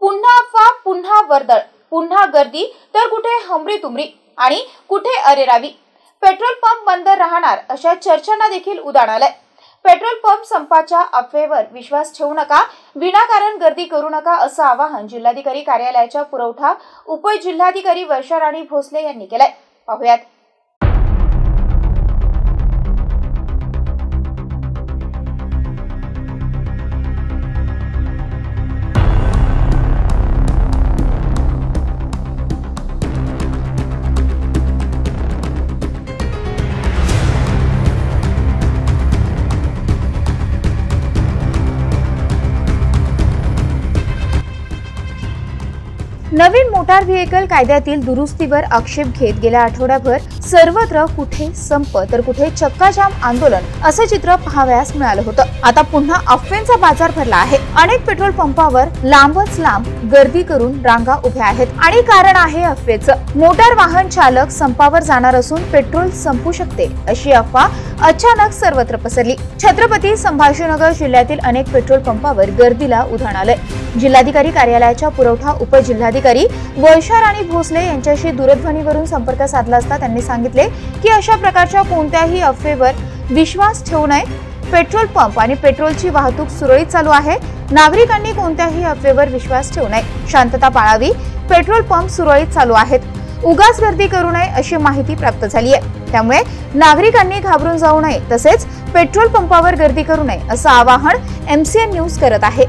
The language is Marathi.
पुन्हा अफवा, पुन्हा वर्दळ, पुन्हा गर्दी, तर कुठे हमरी तुमरी आणि कुठे अरेरावी। पेट्रोल पंप बंद राहणार अशा चर्चांना देखील उधाण आलंय। पेट्रोल पंप संपाच्या अफवेवर विश्वास ठेवू नका, विनाकारण गर्दी करू नका असं आवाहन जिल्हाधिकारी कार्यालयाच्या पुरवठा उपजिल्हाधिकारी वर्षा राणी भोसले यांनी केलंय। पाहूयात। नवीन मोटार व्हेकल कायद्यातील दुरुस्तीवर आक्षेप घेत गेल्या आठवड्याभर सर्वत्र कुठे संप तर कुठे चक्काजाम आंदोलन असं चित्र पाहावयास मिळालं होतं। आता पुन्हा अफवेचा बाजार भरला आहे। अनेक पेट्रोल पंपावर लांबच लांब गर्दी करून रांगा उभ्या आहेत आणि कारण आहे अफवेचं। मोटार वाहन चालक संपावर जाणार असून पेट्रोल संपू शकते अशी अफवा अचानक सर्वत्र पसरली। छत्रपती संभाजीनगर जिल्ह्यातील अनेक पेट्रोल पंपावर गर्दीला उधाण आलंय। जिल्हाधिकारी कार्यालयाच्या पुरवठा उपजिल्हाधिकारी वर्षा राणी भोसले यांच्याशी दूरध्वनीवरून संपर्क साधला असता त्यांनी सांगितले की अशा प्रकारच्या कोणत्याही अफवेवर विश्वास ठेवू नये। पेट्रोल पंप आणि पेट्रोलची वाहतूक सुरळीत चालू आहे। नागरिकांनी कोणत्याही अफवेवर विश्वास ठेवू नये, शांतता पाळावी। पेट्रोल पंप सुरळीत चालू आहेत। उगाच गर्दी करू नये अशी माहिती प्राप्त झाली आहे। त्यामुळे नागरिकांनी घाबरून जाऊ नये, तसेच पेट्रोल पंपावर गर्दी करू नये असं आवाहन MCN न्यूज करत आहे।